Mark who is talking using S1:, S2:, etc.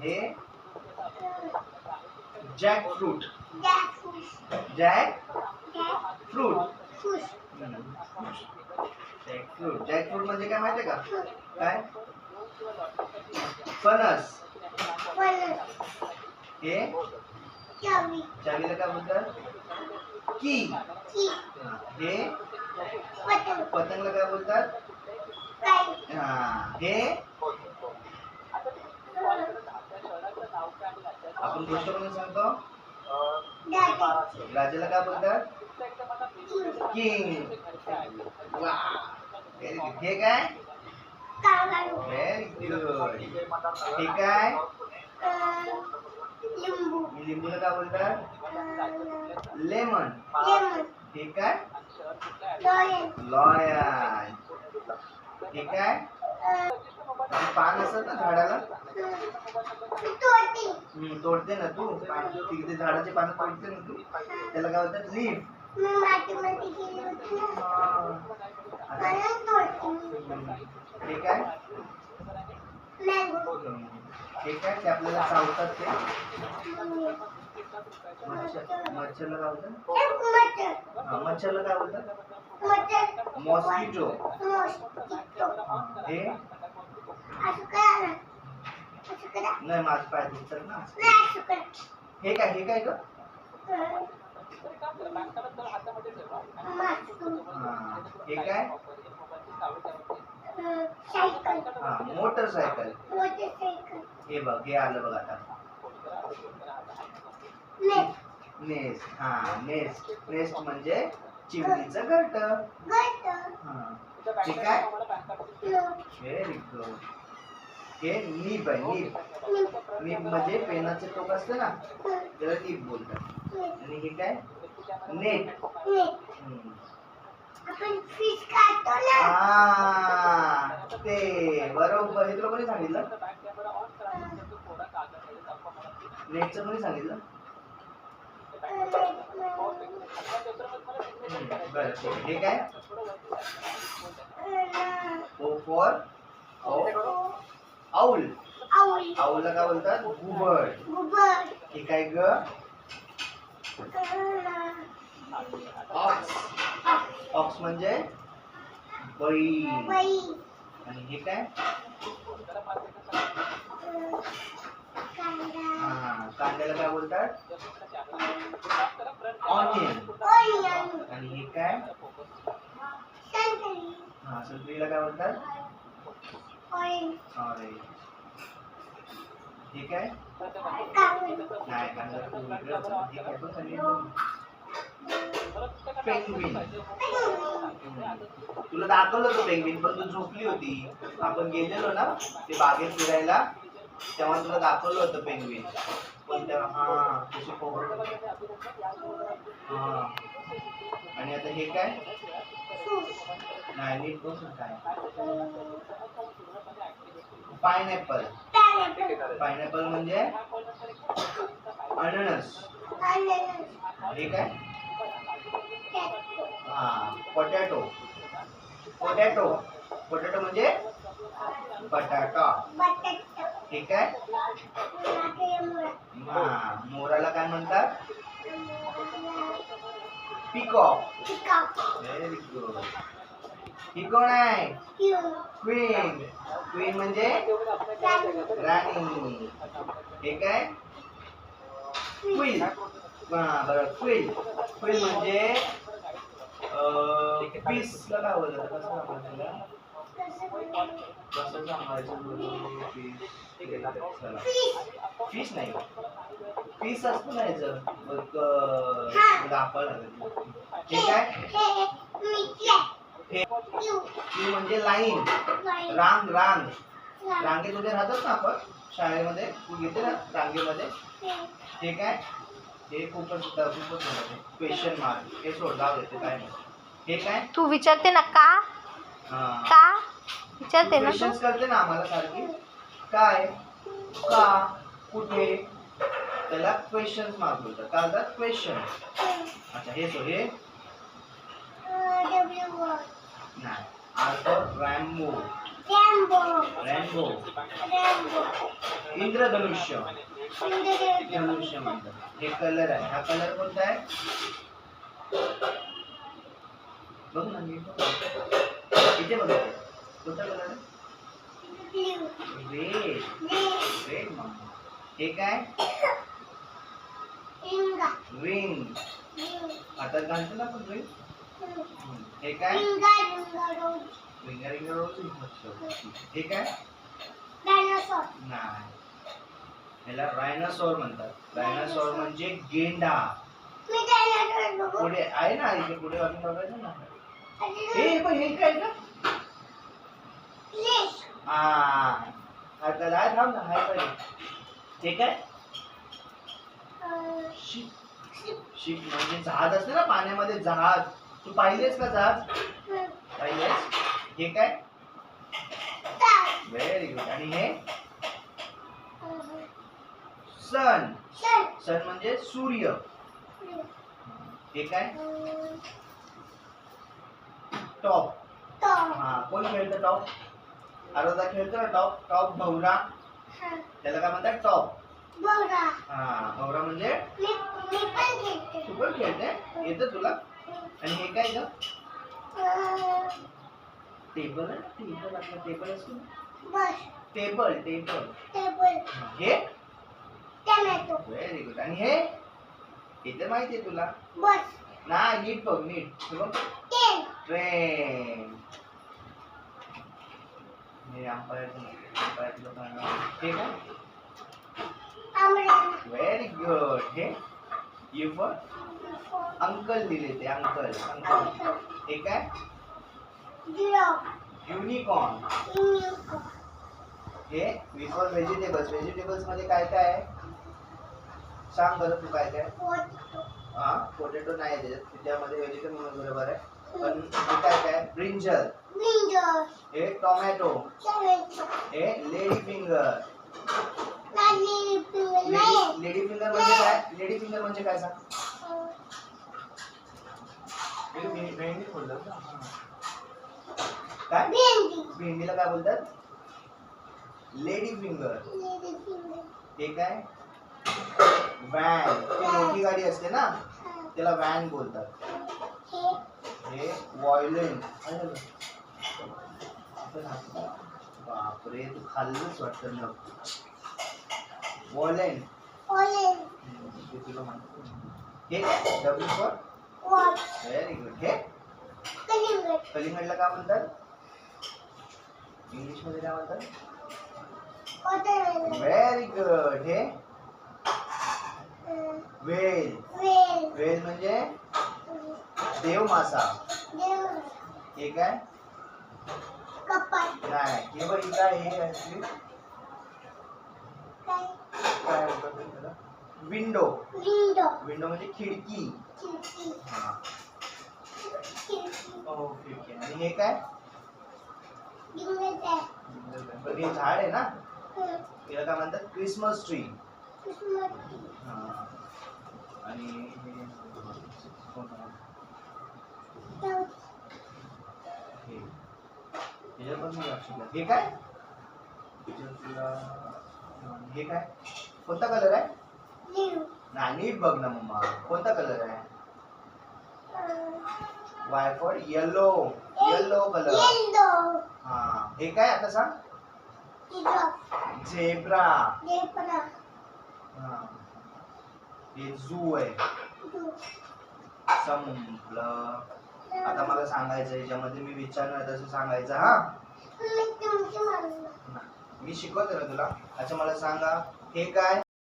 S1: हे jack fruit. Jack fruit. Jack fruit म्हणजे काय माहितीये का? काय? फणस. हे चावीला काय बोलतात? की. हे पतंगला काय बोलतात? हे आपण गोष्ट कोणी सांगतो? राजाला काय बोलतात? किंग. वा, व्हेरी गुड. हे काय? Very good. हे काय? लिंबूला काय बोलतात? लेमन. हे काय? लॉयन. हे काय? पान असत ना झाडाला, तोडते ना तू. तिथे झाडाचे पानं तोडते ना तू, त्याला काय बोलतात? लीफ. हे काय? हे काय? ते आपल्याला चावतात ते. मच्छरला काय बोलतात? मच्छरला काय बोलतात? मॉस्किटो. हे नाही, माझ पाय दुखतात ना. हे काय? हे काय ग? हे काय? मोटरसायकल. हे बघ, हे आलं बघ आता. नेस्ट. नेस्ट म्हणजे चिमणीचं घरटं. ठीक आहे. Very good. हे नीब आहे. नीब म्हणजे पेनाचे टोक असते ना, त्याला नीब बोलतात. आणि हे काय? नेट. ते बरोबर. हे तुला कोणी सांगितलं? नेटचं कोणी सांगितलं? बरं, हे काय? O for owl. आऊलला काय बोलतात? घुबड. हे काय ग? ऑक्स. ऑक्स म्हणजे बैल. आणि हे काय? कांद्याला काय बोलतात? ऑनियन. आणि हे काय? संत्रीला काय बोलतात? ऑरेंज. हे काय? नाही, कांदा पेंग्विन. तुला दाखवलं होतं पेंग्विन, पण तू झोपली होती. आपण गेलेलो ना ते बागेत फिरायला, तेव्हा तुला दाखवलं होतं पेंग्विन. पण तेव्हा तशी पोहत. आणि आता हे काय? नाही, नीट बसून काय? पायनॅपल. पायनॅपल म्हणजे अननस. हे काय? पोटॅटो. पोटॅटो म्हणजे बटाटा. हे काय? मोराला काय म्हणतात? पिकॉक. Very good. ही कोण आहे? क्वीन. क्वीन म्हणजे राणी. हे काय? क्वीन. बरोबर, क्वीन. क्वीन म्हणजे पीसला काय बोलतात? कसं सांगायचं? फिश नाही, पीस असतो ना याचं. दाखवायला लागेल. हे काय? हे म्हणजे लाईन. रांग. रांगेत उभे राहतात ना आपण शाळेमध्ये, तू घेते ना रांगेमध्ये. हे काय? हे खूपच क्वेश्चन मार्क. हे सोड, जाऊ देते, काय नाही. हे काय?
S2: तू विचारते ना का? विचारते ना,
S1: क्वेश्चन्स करते ना आम्हाला सारखी. काय? का? कुठे? त्याला क्वेश्चन्स मार्क बोलतात. काय बोलतात? क्वेश्चन. अच्छा, हे सोड. हे नाही. R for rainbow. इंद्रधनुष्य. धनुष्य म्हणतात. हे कलर आहे. हा कलर कोणता आहे? बघ ना मी इथे बघ. कोणता कलर आहे? रेड. Red mamma. हे काय? रिंग. हातात घालतो ना आपण रिंग. हे काय? रिंगा रिंगा रोज. हे काय?
S2: डायनासोर.
S1: नाही. याला रायनासोर म्हणतात. रायनासोर म्हणजे गेंडा. पुढे आहे ना इथे पुढे वाटून बघायचं ना. हे पण हे काय का? हा त्याला आहे. थांब ना. हाय पाहिजे. हे काय? शिप म्हणजे जहाज असते ना पाण्यामध्ये. जहाज. तू पाहिलेस का जहाज? पाहिलेस? हे काय? Very good. आणि हे सन. सन म्हणजे सूर्य. हे काय? टॉप. हा कोण खेळतं टॉप? आरोदा खेळतो ना टॉप. टॉप भवरा. त्याला काय म्हणतात? टॉप. हा भवरा म्हणजे तू पण खेळते. येतं तुला? आणि हे काय ग? टेबल आहे. टेबल आपला टेबल असतो ना. टेबल. टेबल. हे व्हेरी गुड. आणि हे इथे माहितीये तुला? नाही. नीट बघ. नीट बघ. ट्रेन. हे अंपायर. हे काय? Very good. हे युफर. अंकल दिले ते. अंकल. हे काय? युनिकॉर्न. हे विफॉर व्हेजिटेबल्स. व्हेजिटेबल्स मध्ये काय काय आहे? सांग बरं तू काय काय? हा पोटॅटो नाही त्याच्यात. त्यामध्ये व्हेजिटेबल बरोबर आहे. पण हे काय काय? ब्रिंजल. हे टोमॅटो. हे लेडी फिंगर. लेडी फिंगर म्हणजे काय? लेडी फिंगर म्हणजे काय सांग? भेंडी बोलतात ना. काय? भेंडीला काय बोलतात? Lady finger. हे काय? व्हॅन. ती मोठी गाडी असते ना त्याला व्हॅन बोलतात. हे वॉयलेन. बापरे तू खाल्लंच वाटतं ना. वॉयलेन. हे डब्ल्यू फॉर व्हेरी गुड. हे कलिंगडला काय म्हणतात? इंग्लिश मध्ये काय म्हणतात? Very good. हे व्हेल. व्हेल म्हणजे देव मासा. हे काय? नाही. हे बघ काय? हे काय बोलतात त्याला? विंडो. विंडो म्हणजे खिडकी. ओके. आणि हे काय? हे झाड आहे ना याला काय म्हणतात? Christmas tree. आणि हे काय? हे काय? कोणता कलर आहे? नाही. नीट बघ ना मम्मा. कोणता कलर आहे? Y for yellow. Yellow colour. हा हे काय? आता सांग. झेब्रा. हा हे झू आहे. संपलं. आता मला सांगायचं याच्यामध्ये मी विचारणार तसं सांगायचं. हा मी शिकवतो ना तुला. अच्छा मला सांगा. हे काय?